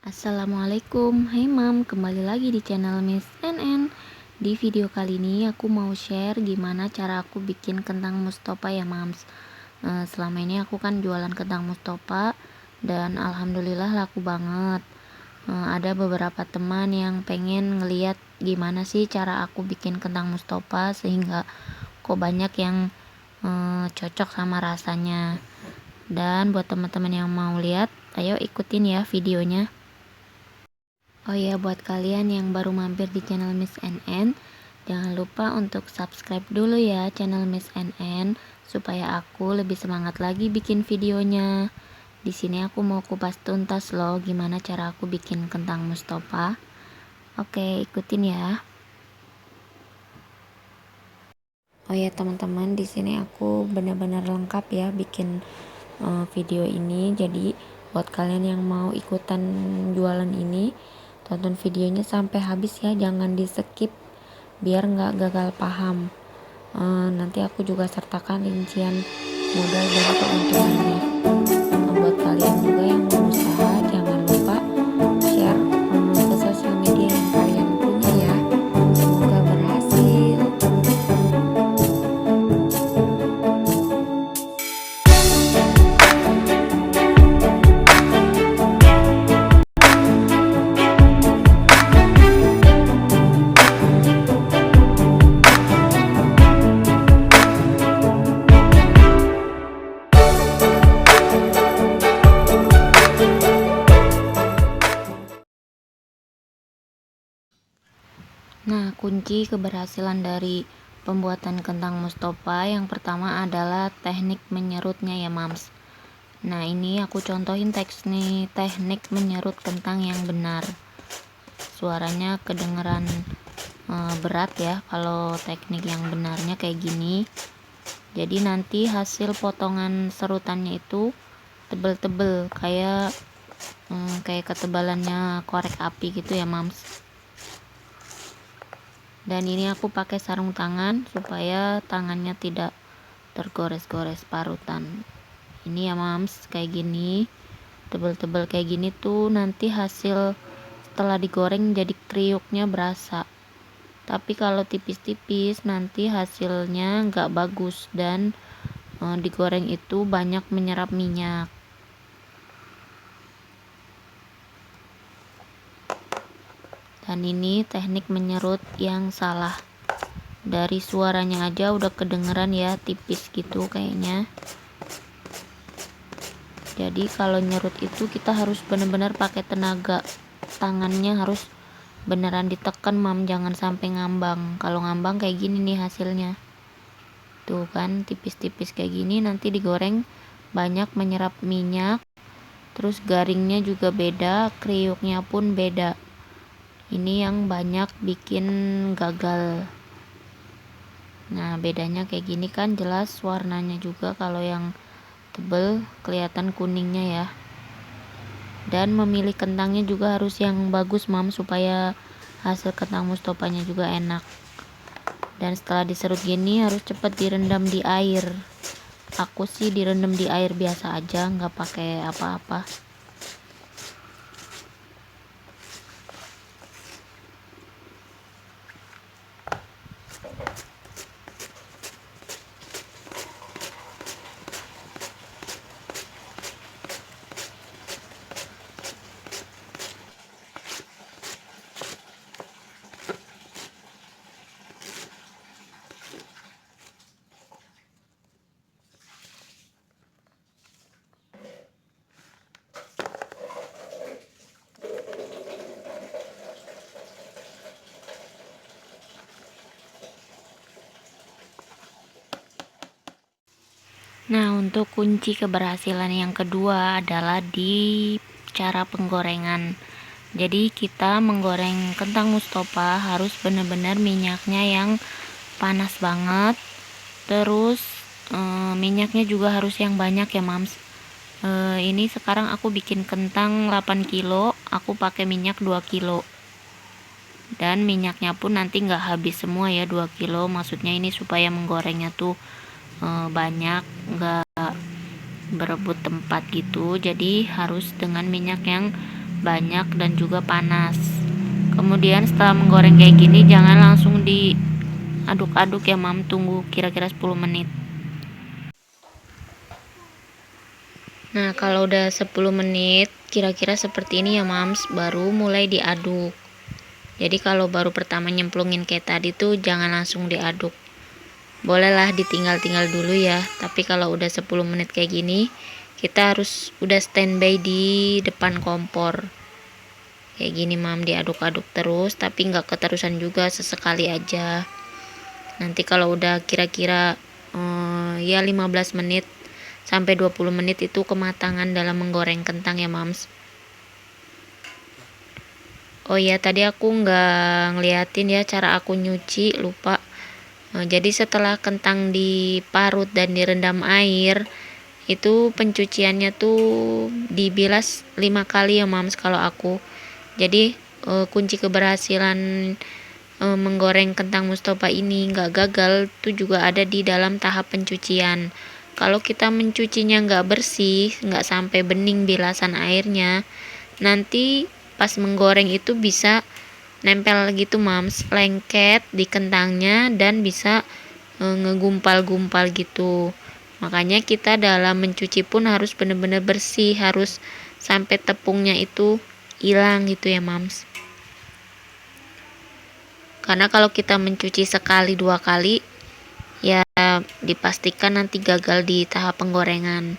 Assalamualaikum, hai mam, kembali lagi di channel Miss NN. Di video kali ini aku mau share gimana cara aku bikin kentang mustopa ya mams. Selama ini aku kan jualan kentang mustopa dan alhamdulillah laku banget. Ada beberapa teman yang pengen ngeliat gimana sih cara aku bikin kentang mustopa sehingga kok banyak yang cocok sama rasanya. Dan buat teman-teman yang mau lihat, ayo ikutin ya videonya. Oh ya, buat kalian yang baru mampir di channel Miss NN, jangan lupa untuk subscribe dulu ya channel Miss NN supaya aku lebih semangat lagi bikin videonya. Di sini aku mau kupas tuntas loh gimana cara aku bikin kentang mustopa. Oke, ikutin ya. Oh ya teman-teman, di sini aku benar-benar lengkap ya bikin video ini. Jadi buat kalian yang mau ikutan jualan ini, tonton videonya sampai habis ya, jangan di skip biar nggak gagal paham. Nanti aku juga sertakan rincian modal dan keuntungannya. Buat kalian juga yang mau usaha, jangan lupa share ke sosial media yang kalian punya ya. Semoga berhasil. Nah, kunci keberhasilan dari pembuatan kentang mustopa yang pertama adalah teknik menyerutnya ya mams. Nah, ini aku contohin teknik menyerut kentang yang benar. Suaranya kedengeran berat ya kalau teknik yang benarnya kayak gini. Jadi nanti hasil potongan serutannya itu tebel-tebel kayak ketebalannya korek api gitu ya mams. Dan ini aku pakai sarung tangan supaya tangannya tidak tergores-gores parutan. Ini ya mams, kayak gini, tebel-tebel kayak gini tuh nanti hasil setelah digoreng jadi kriuknya berasa. Tapi kalau tipis-tipis nanti hasilnya nggak bagus dan digoreng itu banyak menyerap minyak. Dan ini teknik menyerut yang salah. Dari suaranya aja udah kedengeran ya, tipis gitu kayaknya. Jadi kalau nyerut itu kita harus benar-benar pakai tenaga. Tangannya harus beneran ditekan mam, jangan sampai ngambang. Kalau ngambang kayak gini nih hasilnya. Tuh kan tipis-tipis kayak gini, nanti digoreng banyak menyerap minyak. Terus garingnya juga beda, kriuknya pun beda. Ini yang banyak bikin gagal. Nah, bedanya kayak gini kan jelas warnanya juga, kalau yang tebel kelihatan kuningnya ya. Dan memilih kentangnya juga harus yang bagus mam, supaya hasil kentang mustopanya juga enak. Dan setelah diserut gini harus cepat direndam di air. Aku sih direndam di air biasa aja, nggak pakai apa-apa. Nah, untuk kunci keberhasilan yang kedua adalah di cara penggorengan. Jadi kita menggoreng kentang mustopa harus benar-benar minyaknya yang panas banget. Terus minyaknya juga harus yang banyak ya mams. Ini sekarang aku bikin kentang 8 kilo, aku pakai minyak 2 kilo. Dan minyaknya pun nanti nggak habis semua ya 2 kilo. Maksudnya ini supaya menggorengnya tuh banyak, nggak berebut tempat gitu. Jadi harus dengan minyak yang banyak dan juga panas. Kemudian setelah menggoreng kayak gini, jangan langsung diaduk-aduk ya mam, tunggu kira-kira 10 menit. Nah kalau udah 10 menit kira-kira seperti ini ya mams, baru mulai diaduk. Jadi kalau baru pertama nyemplungin kayak tadi tuh jangan langsung diaduk, bolehlah ditinggal-tinggal dulu ya. Tapi kalau udah 10 menit kayak gini, kita harus udah standby di depan kompor kayak gini mam, diaduk-aduk terus, tapi nggak keterusan juga, sesekali aja. Nanti kalau udah kira-kira ya 15 menit sampai 20 menit itu kematangan dalam menggoreng kentang ya mams. Oh iya, tadi aku nggak ngeliatin ya cara aku nyuci, lupa. Jadi setelah kentang diparut dan direndam air, itu pencuciannya tuh dibilas 5 kali ya mams kalau aku. Jadi kunci keberhasilan menggoreng kentang Mustofa ini nggak gagal tuh juga ada di dalam tahap pencucian. Kalau kita mencucinya nggak bersih, nggak sampai bening bilasan airnya, nanti pas menggoreng itu bisa nempel gitu mams, lengket di kentangnya dan bisa ngegumpal-gumpal gitu. Makanya kita dalam mencuci pun harus benar-benar bersih, harus sampai tepungnya itu hilang gitu ya mams. Karena kalau kita mencuci sekali 2 kali ya dipastikan nanti gagal di tahap penggorengan.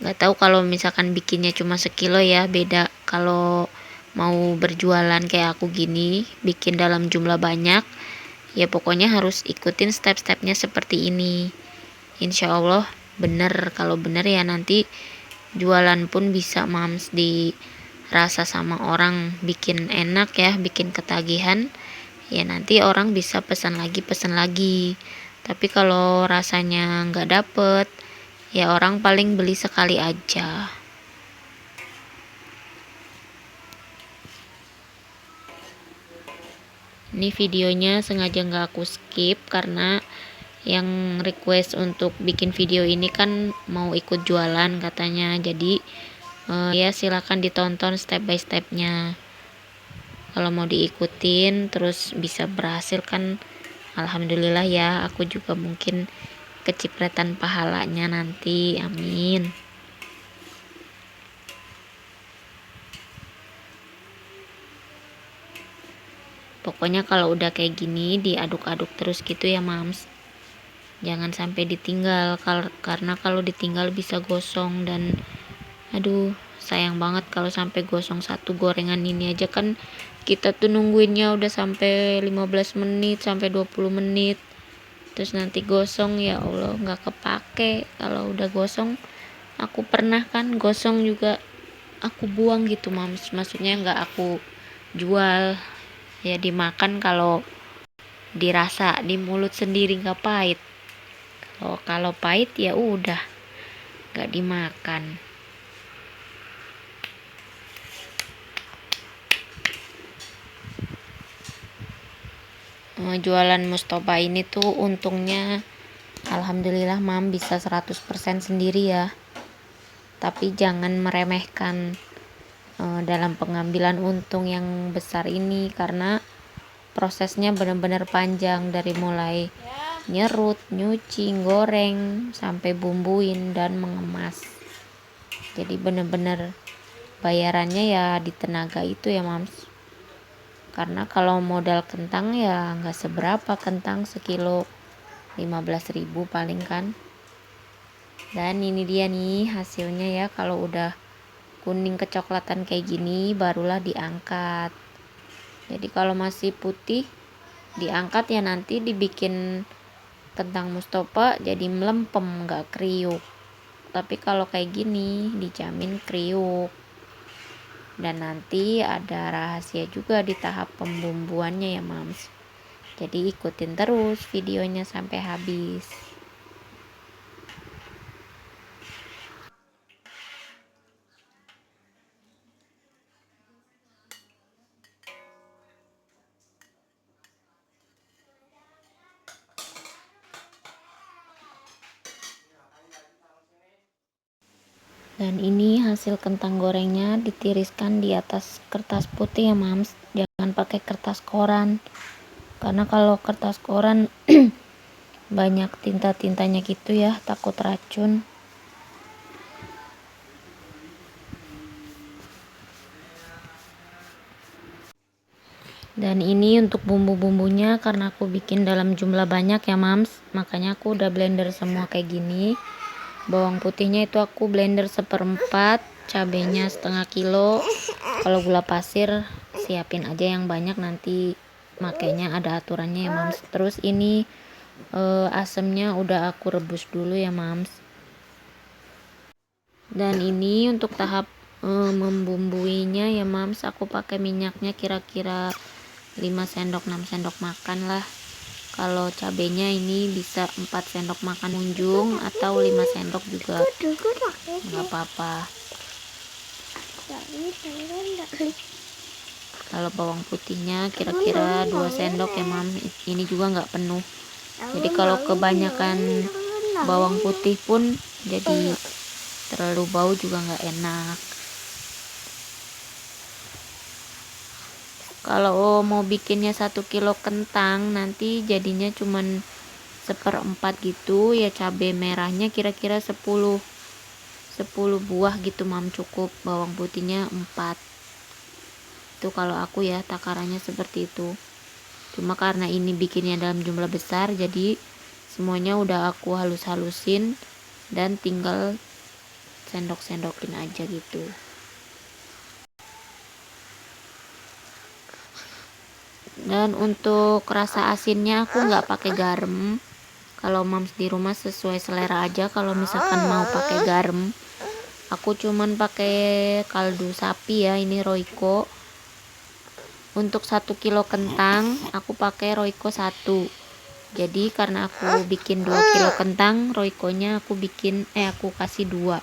Nggak tahu kalau misalkan bikinnya cuma sekilo ya, beda kalau mau berjualan kayak aku gini, bikin dalam jumlah banyak, ya pokoknya harus ikutin step-stepnya seperti ini. Insya Allah bener, kalau bener ya nanti jualan pun bisa mams, dirasa sama orang, bikin enak ya, bikin ketagihan, ya nanti orang bisa pesan lagi. Tapi kalau rasanya nggak dapet, ya orang paling beli sekali aja. Ini videonya sengaja nggak aku skip karena yang request untuk bikin video ini kan mau ikut jualan katanya. Jadi ya silakan ditonton step by stepnya. Kalau mau diikutin terus bisa berhasil kan alhamdulillah ya, aku juga mungkin kecipratan pahalanya nanti, amin. Pokoknya kalau udah kayak gini diaduk-aduk terus gitu ya mams, jangan sampai ditinggal, karena kalau ditinggal bisa gosong dan aduh sayang banget kalau sampai gosong. Satu gorengan ini aja kan kita tuh nungguinnya udah sampai 15 menit sampai 20 menit, terus nanti gosong, ya Allah nggak kepake. Kalau udah gosong, aku pernah kan gosong juga aku buang gitu mams, maksudnya nggak aku jual, ya dimakan kalau dirasa di mulut sendiri nggak pahit. Kalau pahit ya udah nggak dimakan. Jualan Mustofa ini tuh untungnya alhamdulillah mam bisa 100% sendiri ya. Tapi jangan meremehkan dalam pengambilan untung yang besar ini, karena prosesnya benar-benar panjang dari mulai nyerut, nyuci, goreng sampai bumbuin dan mengemas. Jadi benar-benar bayarannya ya di tenaga itu ya mams. Karena kalau modal kentang ya nggak seberapa, kentang sekilo 15.000 paling kan. Dan ini dia nih hasilnya ya, kalau udah kuning kecoklatan kayak gini barulah diangkat. Jadi kalau masih putih diangkat ya nanti dibikin kentang Mustofa jadi melempem, nggak kriuk. Tapi kalau kayak gini dijamin kriuk. Dan nanti ada rahasia juga di tahap pembumbuannya ya mams, jadi ikutin terus videonya sampai habis. Dan ini hasil kentang gorengnya, ditiriskan di atas kertas putih ya mams, jangan pakai kertas koran, karena kalau kertas koran banyak tinta-tintanya gitu ya, takut racun. Dan ini untuk bumbu-bumbunya, karena aku bikin dalam jumlah banyak ya mams, makanya aku udah blender semua kayak gini. Bawang putihnya itu aku blender 1/4, cabenya setengah kilo. Kalau gula pasir siapin aja yang banyak, nanti makanya ada aturannya ya mams. Terus ini asemnya udah aku rebus dulu ya mams. Dan ini untuk tahap membumbuinya ya mams, aku pakai minyaknya kira-kira 5 sendok 6 sendok makan lah. Kalau cabenya ini bisa 4 sendok makan unjung atau 5 sendok juga nggak apa-apa. Kalau bawang putihnya kira-kira 2 sendok ya mam, ini juga nggak penuh, jadi kalau kebanyakan bawang putih pun jadi terlalu bau juga nggak enak. Kalau mau bikinnya 1 kilo kentang nanti jadinya cuman 1/4 gitu ya, cabai merahnya kira-kira 10 buah gitu mam, cukup. Bawang putihnya 4. Itu kalau aku ya takarannya seperti itu. Cuma karena ini bikinnya dalam jumlah besar, jadi semuanya udah aku halus-halusin dan tinggal sendok-sendokin aja gitu. Dan untuk rasa asinnya aku nggak pakai garam. Kalau mams di rumah sesuai selera aja. Kalau misalkan mau pakai garam, aku cuman pakai kaldu sapi ya, ini Royco. Untuk 1 kilo kentang aku pakai Royco 1. Jadi karena aku bikin 2 kilo kentang, Royconya aku kasih 2.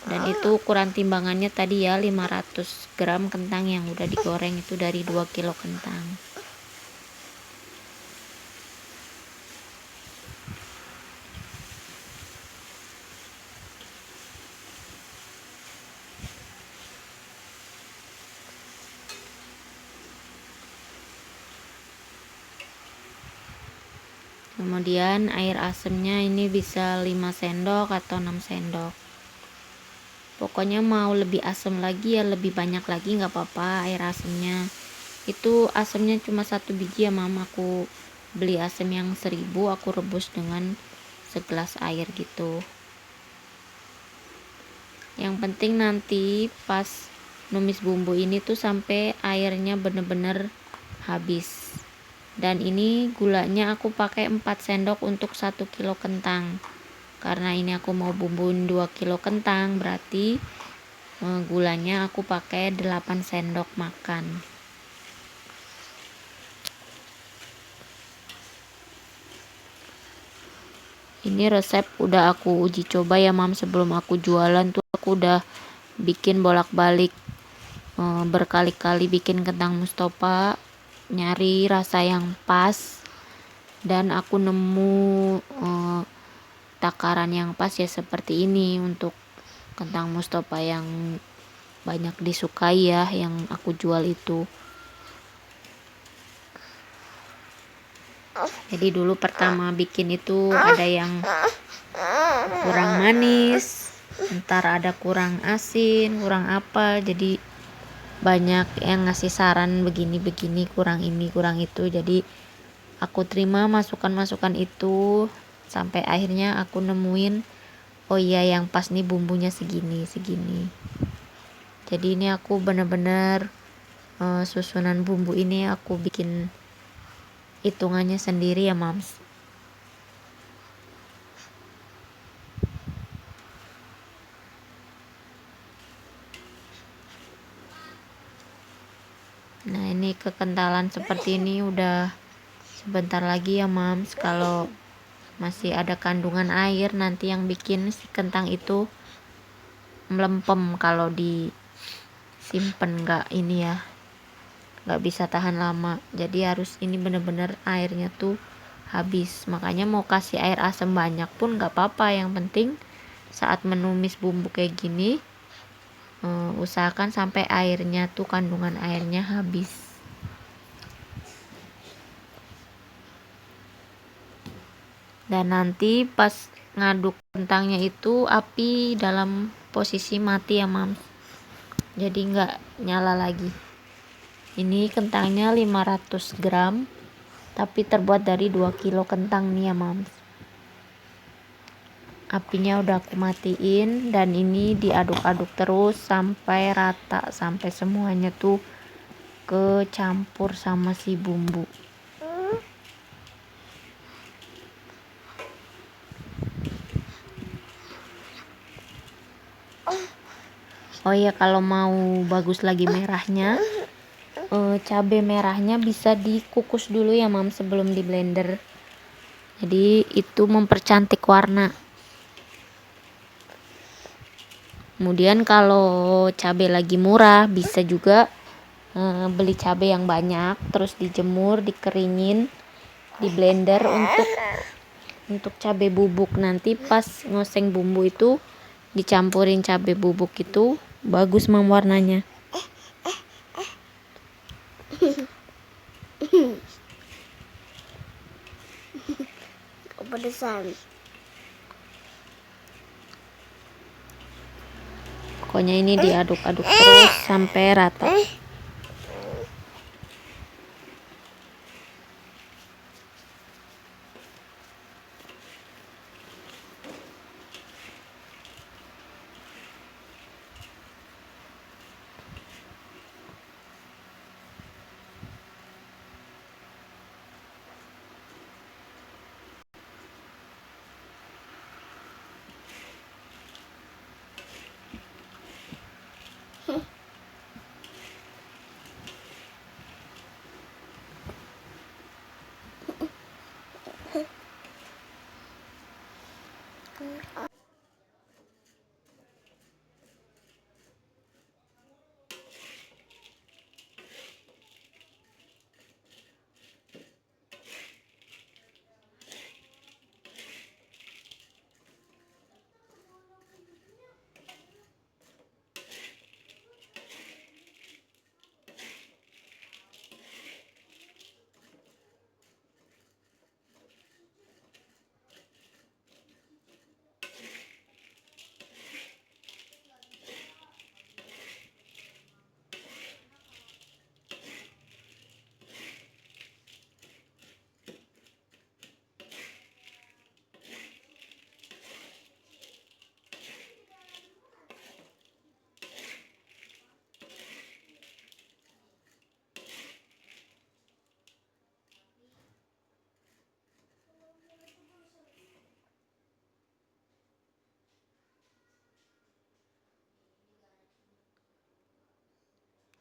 Dan itu ukuran timbangannya tadi ya, 500 gram kentang yang udah digoreng itu dari 2 kilo kentang. Kemudian air asemnya ini bisa 5 sendok atau 6 sendok. Pokoknya mau lebih asam lagi ya lebih banyak lagi nggak apa-apa air asemnya. Itu asemnya cuma 1 biji ya mama, aku beli asam yang 1000, aku rebus dengan segelas air gitu. Yang penting nanti pas numis bumbu ini tuh sampai airnya bener-bener habis. Dan ini gulanya aku pakai 4 sendok untuk 1 kilo kentang. Karena ini aku mau bumbuin 2 kilo kentang, berarti gulanya aku pakai 8 sendok makan. Ini resep udah aku uji coba ya mam, sebelum aku jualan tuh aku udah bikin bolak-balik berkali-kali bikin kentang Mustopa, nyari rasa yang pas, dan aku nemu takaran yang pas ya seperti ini untuk kentang Mustopa yang banyak disukai ya, yang aku jual itu. Jadi dulu pertama bikin itu ada yang kurang manis, ntar ada kurang asin, kurang apa, jadi banyak yang ngasih saran begini-begini, kurang ini kurang itu. Jadi aku terima masukan-masukan itu sampai akhirnya aku nemuin, oh iya yang pas nih bumbunya segini. Jadi ini aku bener-bener susunan bumbu ini aku bikin hitungannya sendiri ya mams. Nah ini kekentalan seperti ini udah sebentar lagi ya mams. Kalau masih ada kandungan air nanti yang bikin si kentang itu melempem kalau disimpan nggak ini ya, nggak bisa tahan lama. Jadi harus ini bener-bener airnya tuh habis. Makanya mau kasih air asam banyak pun nggak apa-apa, yang penting saat menumis bumbu kayak gini, usahakan sampai airnya tuh, kandungan airnya habis. Dan nanti pas ngaduk kentangnya itu api dalam posisi mati ya mams, jadi nggak nyala lagi. Ini kentangnya 500 gram tapi terbuat dari 2 kilo kentang nih ya mams. Apinya udah aku matiin dan ini diaduk-aduk terus sampai rata, sampai semuanya tuh kecampur sama si bumbu. Oh iya, kalau mau bagus lagi merahnya, cabai merahnya bisa dikukus dulu ya mam sebelum di blender, jadi itu mempercantik warna. Kemudian kalau cabai lagi murah bisa juga beli cabai yang banyak terus dijemur, dikeringin, di blender untuk cabai bubuk. Nanti pas ngoseng bumbu itu dicampurin cabai bubuk, itu bagus mam warnanya. Kepedesan. Pokoknya ini diaduk-aduk terus sampai rata.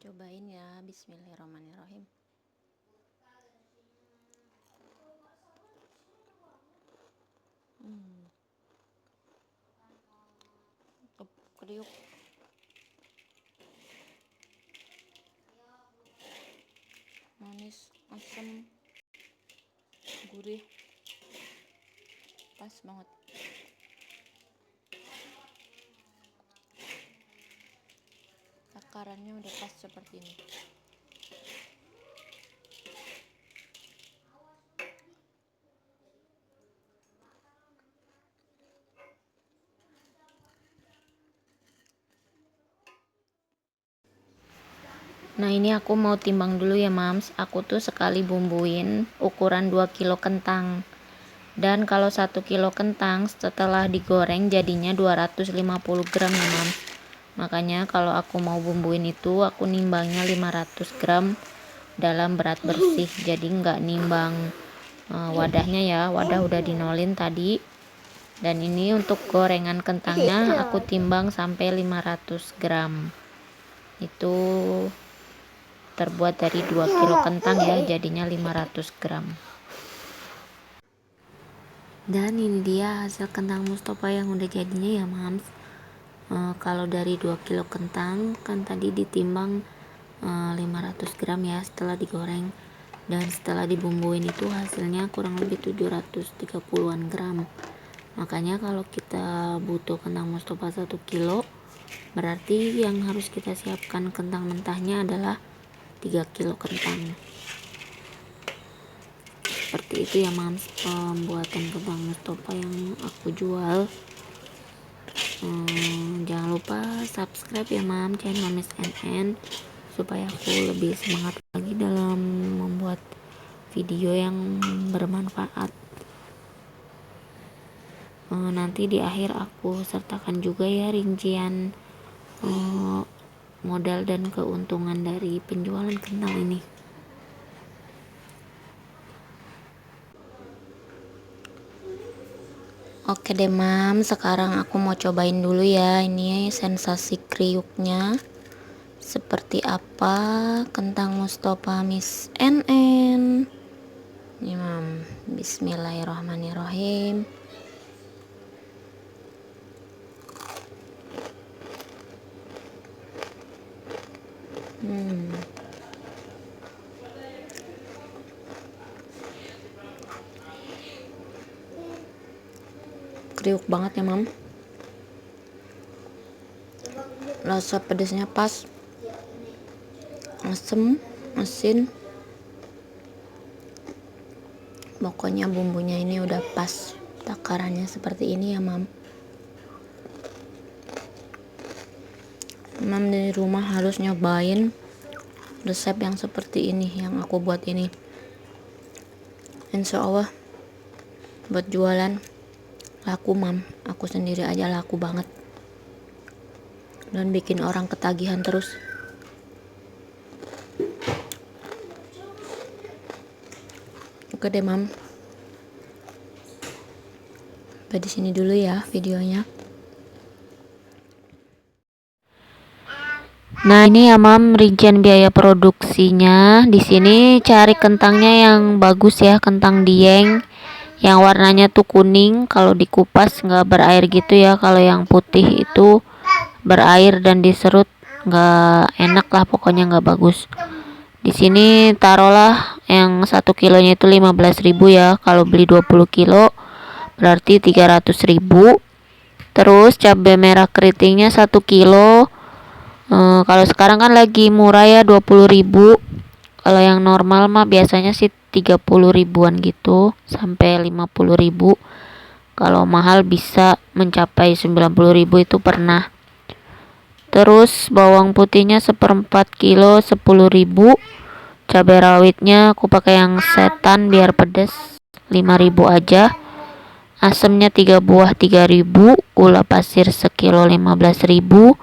Cobain ya, bismillahirrahmanirrahim. Kriuk. Manis, asam, gurih, pas banget. Takarannya udah pas seperti ini. Nah ini aku mau timbang dulu ya mams. Aku tuh sekali bumbuin ukuran 2 kilo kentang. Dan kalau 1 kilo kentang setelah digoreng jadinya 250 gram ya mams. Makanya kalau aku mau bumbuin itu aku nimbangnya 500 gram dalam berat bersih. Jadi nggak nimbang wadahnya ya. Wadah udah dinolin tadi. Dan ini untuk gorengan kentangnya aku timbang sampai 500 gram. Itu terbuat dari 2 kilo kentang ya, jadinya 500 gram. Dan ini dia hasil kentang Mustofa yang udah jadinya ya mams. Kalau dari 2 kilo kentang kan tadi ditimbang 500 gram ya setelah digoreng, dan setelah dibumbuin itu hasilnya kurang lebih 730-an gram. Makanya kalau kita butuh kentang mustofa 1 kilo, berarti yang harus kita siapkan kentang mentahnya adalah 3 kilo kentang. Seperti itu ya mams, pembuatan kentang mustofa yang aku jual. Jangan lupa subscribe ya mam channel Miss NN, supaya aku lebih semangat lagi dalam membuat video yang bermanfaat. Nanti di akhir aku sertakan juga ya rincian modal dan keuntungan dari penjualan kentang ini. Oke deh mam, sekarang aku mau cobain dulu ya ini sensasi kriuknya seperti apa kentang mustofa Miss NN. Ini mam, bismillahirrahmanirrahim. Kriuk banget ya mam, rasa pedasnya pas, asem, asin, pokoknya bumbunya ini udah pas takarannya seperti ini ya mam. Mam di rumah harus nyobain resep yang seperti ini yang aku buat ini. Insya Allah buat jualan laku mam, aku sendiri aja laku banget dan bikin orang ketagihan terus. Oke deh mam, sampai di sini dulu ya videonya. Nah ini ya mam rincian biaya produksinya. Di sini cari kentangnya yang bagus ya, kentang dieng yang warnanya tuh kuning, kalau dikupas nggak berair gitu ya. Kalau yang putih itu berair dan diserut, nggak enak lah, pokoknya nggak bagus. Di sini taruhlah yang 1 kilonya itu 15.000 ya. Kalau beli 20 kilo berarti 300.000. Terus cabai merah keritingnya 1 kilo. Kalau sekarang kan lagi murah ya 20.000. Kalau yang normal mah biasanya sih 30 ribuan gitu sampai 50.000. Kalau mahal bisa mencapai 90.000 itu pernah. Terus bawang putihnya 1/4 kilo 10.000. Cabai rawitnya aku pakai yang setan biar pedas 5.000 aja. Asemnya 3 buah 3.000. Gula pasir sekilo 15.000.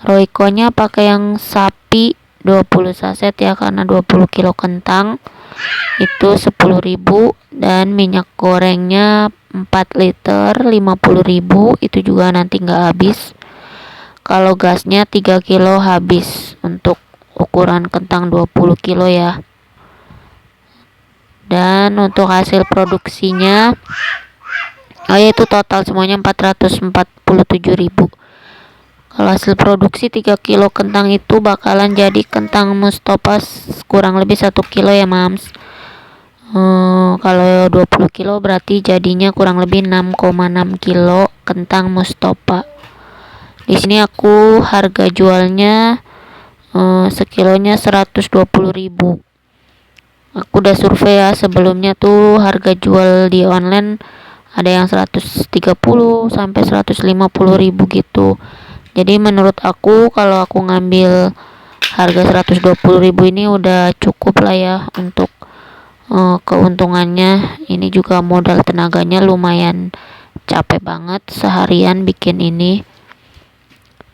Royconya pakai yang sapi 20 saset ya, karena 20 kilo kentang itu 10.000. Dan minyak gorengnya 4 liter 50.000, itu juga nanti nggak habis. Kalau gasnya 3 kilo habis untuk ukuran kentang 20 kilo ya. Dan untuk hasil produksinya itu total semuanya 447.000. Kalau hasil produksi 3 kilo kentang itu bakalan jadi kentang mustofa kurang lebih 1 kilo ya mams. Kalau 20 kilo berarti jadinya kurang lebih 6,6 kilo kentang mustofa. Di sini aku harga jualnya sekilonya 120.000. Aku udah survei ya sebelumnya tuh harga jual di online ada yang 130 sampai 150.000 gitu. Jadi menurut aku kalau aku ngambil harga 120.000 ini udah cukup lah ya untuk keuntungannya. Ini juga modal tenaganya lumayan capek banget seharian bikin ini.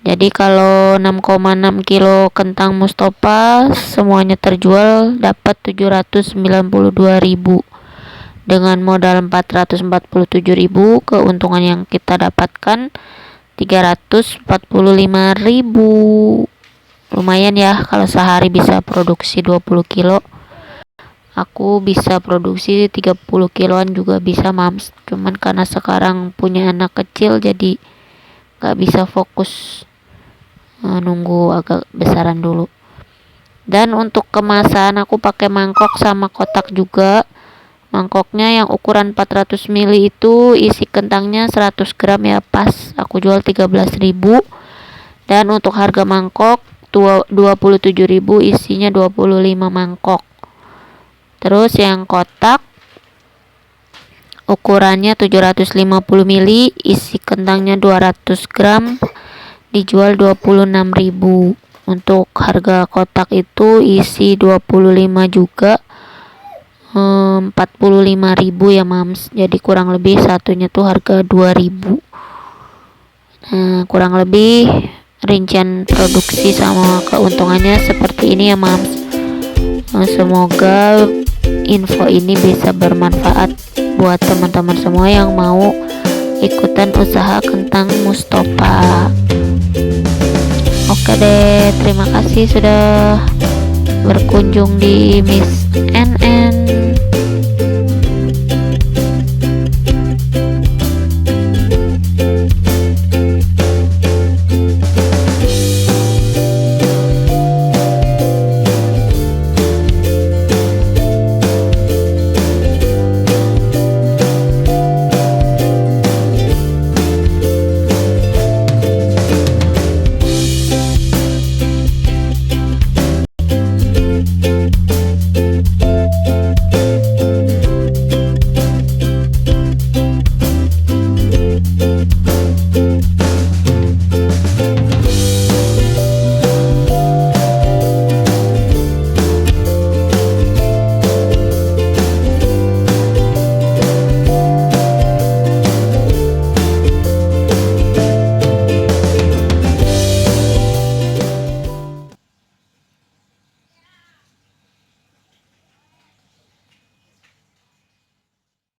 Jadi kalau 6,6 kilo kentang mustofa semuanya terjual dapat 792.000. Dengan modal 447.000, keuntungan yang kita dapatkan 345.000. Lumayan ya kalau sehari bisa produksi 20 kilo. Aku bisa produksi 30 kiloan juga bisa mams. Cuman karena sekarang punya anak kecil jadi gak bisa fokus, nunggu agak besaran dulu. Dan untuk kemasan aku pakai mangkok sama kotak juga. Mangkoknya yang ukuran 400 ml itu isi kentangnya 100 gram ya, pas aku jual 13.000. Dan untuk harga mangkok 27.000, isinya 25 mangkok. Terus yang kotak ukurannya 750 ml, isi kentangnya 200 gram, dijual 26.000. Untuk harga kotak itu isi 25 juga, 45.000 ya mams. Jadi kurang lebih satunya tuh harga 2.000. Kurang lebih rincian produksi sama keuntungannya seperti ini ya mams. Semoga info ini bisa bermanfaat buat teman-teman semua yang mau ikutan usaha kentang Mustopa. Oke deh, terima kasih sudah berkunjung di Miss N